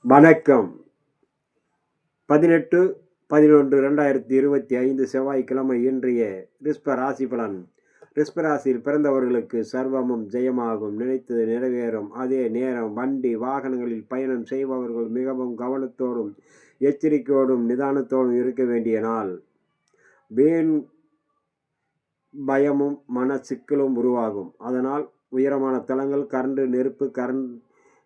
வணக்கம். 18/11/2025 செவ்வாய்க்கிழமை இன்றைய ரிஷப ராசி பலன். ரிஷப ராசியில் பிறந்தவர்களுக்கு சர்வமும் ஜெயமாகும், நினைத்தது நிறைவேறும். அதே நேரம் வண்டி வாகனங்களில் பயணம் செய்பவர்கள் மிகவும் கவனத்தோடும் எச்சரிக்கையோடும் நிதானத்தோடும் இருக்க வேண்டிய நாள். வீண் பயமும் மன சிக்கலும் உருவாகும். அதனால் உயரமான தளங்கள், கரண்டு, நெருப்பு,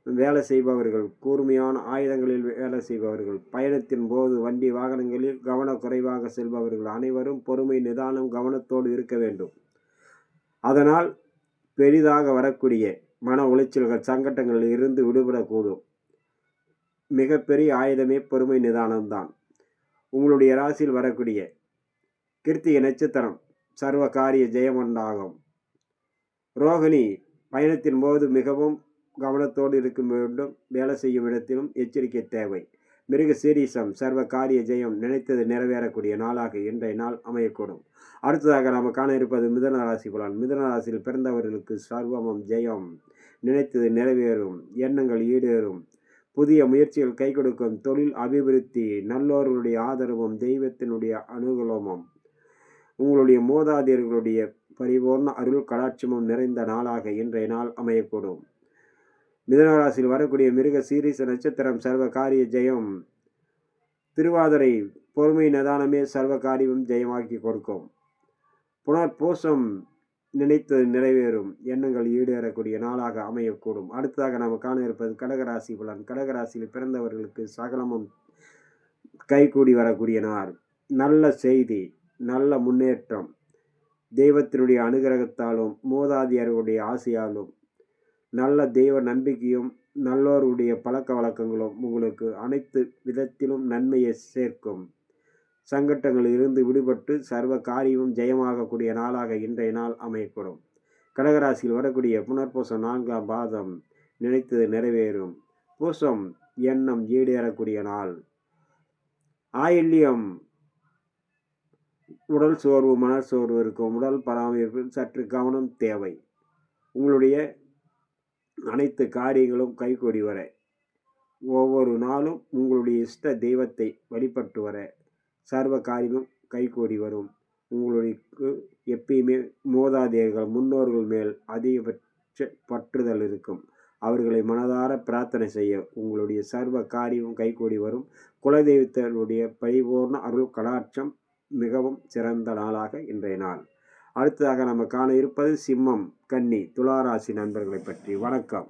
வேலை செய்பவர்கள், கூர்மையான ஆயுதங்களில் வேலை செய்பவர்கள், பயணத்தின் போது வண்டி வாகனங்களில் கவனக்குறைவாக செல்பவர்கள் அனைவரும் பொறுமை, நிதானம், கவனத்தோடு இருக்க வேண்டும். அதனால் பெரிதாக வரக்கூடிய மன உளைச்சல்கள், சங்கடங்களில் இருந்து விடுபடக்கூடும். மிகப்பெரிய ஆயுதமே பொறுமை, நிதானம்தான். உங்களுடைய ராசியில் வரக்கூடிய கிருத்திகை நட்சத்திரம் சர்வ காரிய ஜெயம் உண்டாகும். ரோகிணி பயணத்தின் போது மிகவும் கவனத்தோடு இருக்க வேண்டும். வேலை செய்யும் இடத்திலும் எச்சரிக்கை தேவை. மிருக சீரிசம் சர்வ காரிய ஜெயம், நினைத்தது நிறைவேறக்கூடிய நாளாக இன்றைய நாள் அமையக்கூடும். அடுத்ததாக நாம் காண இருப்பது மிதுன ராசி பலன். மிதுன ராசியில் பிறந்தவர்களுக்கு சர்வமும் ஜெயம், நினைத்தது நிறைவேறும், எண்ணங்கள் ஈடேறும், புதிய முயற்சிகள் கை கொடுக்கும், தொழில் அபிவிருத்தி, நல்லோர்களுடைய ஆதரவும் தெய்வத்தினுடைய அனுகூலமும், உங்களுடைய மூதாதையர்களுடைய பரிபூர்ண அருள் கடாட்சமும் நிறைந்த நாளாக இன்றைய நாள் அமையக்கூடும். மிதுனராசியில் வரக்கூடிய மிருக சீரிச நட்சத்திரம் சர்வ காரிய ஜெயம். திருவாதிரை பொறுமை நிதானமே சர்வ காரியமும் ஜெயமாக்கி கொடுக்கும். புனர்பூசம் நினைத்தது நிறைவேறும், எண்ணங்கள் ஈடேறக்கூடிய நாளாக அமையக்கூடும். அடுத்ததாக நாம் காண இருப்பது கடகராசி பலன். கடகராசியில் பிறந்தவர்களுக்கு சகலமும் கைகூடி வரக்கூடிய நாள். நல்ல செய்தி, நல்ல முன்னேற்றம், தெய்வத்தினுடைய அனுகிரகத்தாலும் மூதாதையர்களுடைய ஆசையாலும் நல்ல தெய்வ நம்பிக்கையும் நல்லோருடைய பழக்க வழக்கங்களும் உங்களுக்கு அனைத்து விதத்திலும் நன்மையை சேர்க்கும். சங்கடங்களில் இருந்து விடுபட்டு சர்வ காரியமும் ஜெயமாகக்கூடிய நாளாக இன்றைய நாள் அமையக்கூடும். கடகராசியில் வரக்கூடிய புனர்பூசம் 4ஆம் பாதம் நினைத்தது நிறைவேறும். பூசம் எண்ணம் ஈடேறக்கூடிய நாள். ஆயில்யம் உடல் சோர்வு, மனச்சோர்வு இருக்கும். உடல் பராமரிப்பில் சற்று கவனம் தேவை. உங்களுடைய அனைத்து காரியங்களும் கைகூடி வர, ஒவ்வொரு நாளும் உங்களுடைய இஷ்ட தெய்வத்தை வழிபட்டு வர சர்வ காரியமும் கைகூடி வரும். உங்களுக்கு எப்பயுமே மூதாதையர்கள், முன்னோர்கள் மேல் அதிகபட்ச பற்றுதல் இருக்கும். அவர்களை மனதார பிரார்த்தனை செய்ய உங்களுடைய சர்வ காரியமும் கைகூடி வரும். குலதெய்வத்தினுடைய பரிபூர்ண அருள் கடாட்சம் மிகவும் சிறந்த நாளாக இன்றைய நாள். அடுத்ததாக நம்ம காண இருப்பது சிம்மம், கன்னி, துளாராசி நண்பர்களை பற்றி. வணக்கம்.